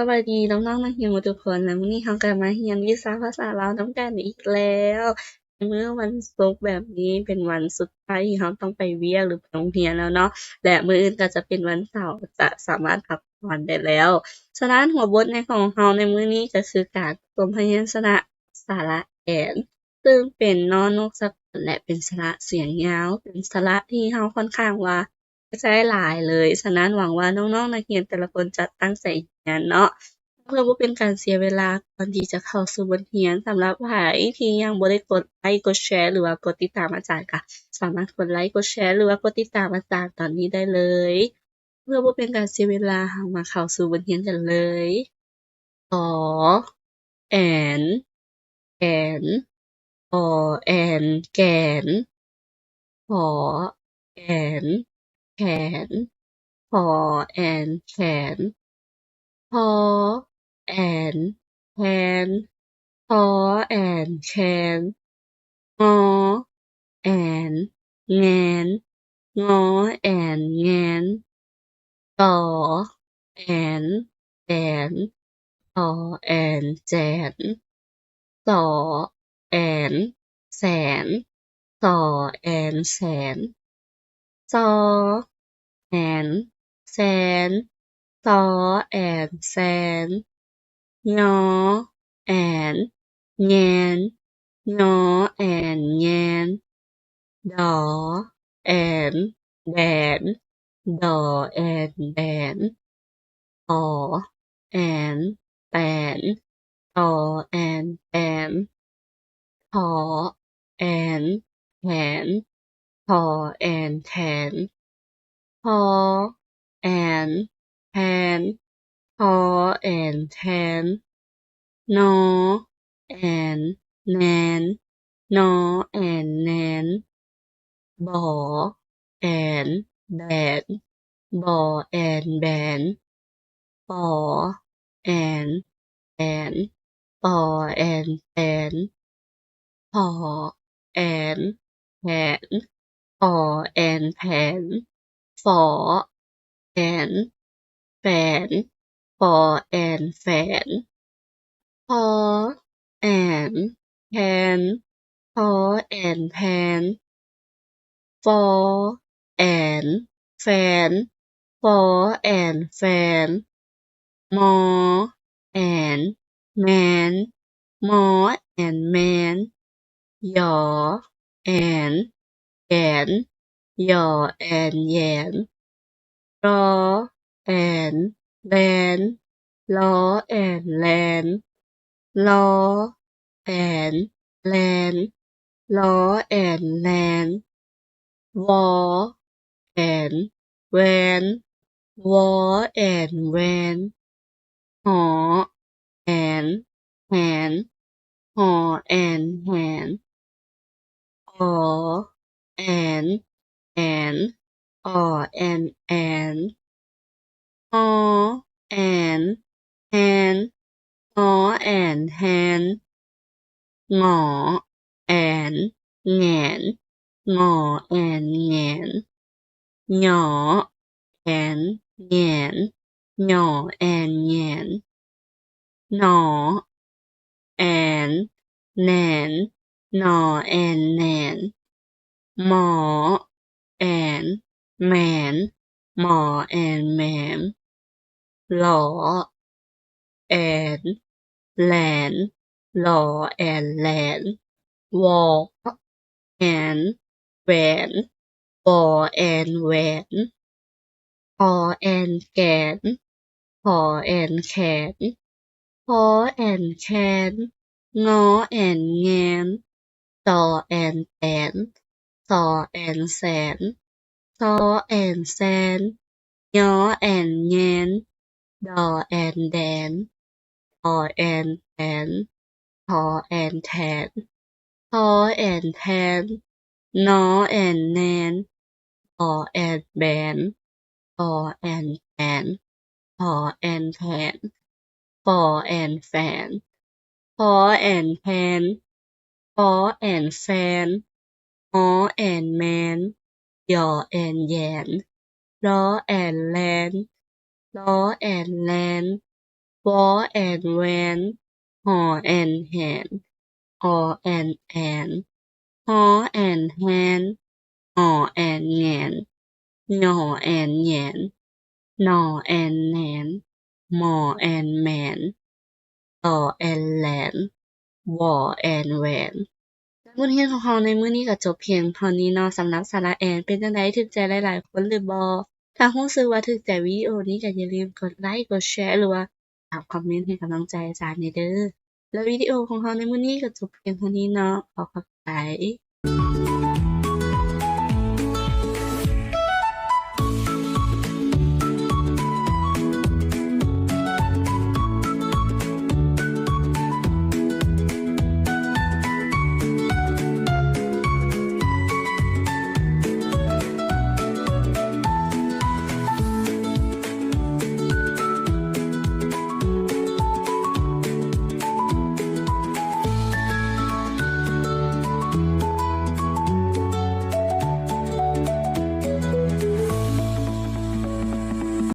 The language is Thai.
วัสดีน้องๆนักเรียนทุกคนและมื้อนี้เราก็มาเรียนวิชาภาษาลาวนำกันอีกแล้วมื้อวันศุกร์แบบนี้เป็นวันสุดท้ายที่เราต้องไปเวียกหรือไปโรงเรียนแล้วเนาะและมื้ออื่นก็จะเป็นวันเสาร์จะสามารถพักผ่อนได้แล้วฉะนั้นหัวบทในของเราในมื้อนี้ก็คือการรวมพยัญชนะสระแอนซึ่งเป็นนอนกสะกดและเป็นสระเสียงยาวเป็นสระที่เราค่อนข้างว่า ใช้หลายเลย ฉะนั้นหวังว่าน้องๆนักเรียนแต่ละคนจะตั้งใจเรียนเนาะเพื่อบ่เป็นการเสียเวลาก่อนที่จะเข้าสู่บทเรียนสำหรับไผที่ยังบ่ได้กดไลค์กดแชร์หรือว่ากดติดตามอาจารย์ก็สามารถกดไลค์กดแชร์หรือว่ากดติดตามอาจารย์ตอนนี้ได้เลยเพื่อบ่เป็นการเสียเวลาเรามาเข้าสู่บทเรียนกันเลยอแอนแอนอแอนแกนขอแอนแขน พอแอนแขนพอแอนแทนพอแอนแคนงอแอนแงนงอแอนแงนต่อแอนแอนต่อแอนแจนต่อแอนแสนต่อแอนแสนซอแอนแสนซอแอนแสนยอแอนแงนงอแอนแงนดอแอนแดนดอแอนแดนออแอนแปนตอแอนแปนทอแอนแขนทอแอนแทนพอแอนแทนพอแอนแทนนอแอนแนนนอแอนแนนบอแอนแบนบอแอนแบนปอแอนแอนปอแอนแอนพอแอนแผนพอแอนแผนฝอแอนแฝนฟอแอนแฝนพอแอนแพนพอแอนแพนฟอแอนแฟนฟอแอนแฟนมอแอนแมนมอแอนแมนหยอแอนแกนหยอแอนแยนรอแอนแลนลอแอนแลนลอแอนแลนลอแอนแลนวอแอนแวนวอแอนแวนหอแอนแหนหอแอนแหนออแอนแอนออแอนแอนฮอแอนแฮนฮอแอนแฮนหงอแอนแหงนงอแอนแหงนหยอแอนแหงนหยอแอนแหงนหนอแอนแหนนหนอแอนแหนนหมอแอนแหมนหมอแอนแหมนหลอแอนแหลนหล่อแอนแหลนวอแอนแหวนวอแอนแหวนพอแอนแกนพอแอนแขนพอแอนแคนงอแอนแงนต่อแอนแตนต่อแอนแสนซอแอนแซนยอแอนแงนดอแอนแดนออแอนแทนทอแอนแทนทอแอนแทนนอแอนแนนออแอนแบนออแอนแฟนพอแอนแทนฟอแอนแฟนพอแอนแพนพอแอนแฟนฮอแอนแมนยอแอนแยนลอแอนแลนลอแอนแลน war and van หอ and hand or and and หอ and hand อ่อ and แหงนหน่อ and แหยนหน่อ and แหนนหมอ and แหมนต่อ and แหลนหว่อ and แหวนบทเรียนของเราในมื้อนี้ก็จบเพียงเท่านี้เนาะสำหรับสาระแอนเป็นจั่งใดถูกใจหลายๆคนหรือบ่ถ้ารู้สึกว่าถูกใจวิดีโอนี้ก็อย่าลืมกดไลค์กดแชร์หรือว่าคอมเมนต์ให้กำลังใจอาจารย์แหน่เด้อแล้ววิดีโอของเราในมื้อนี้ก็จบเพียงเท่านี้เนาะขอขอบใจ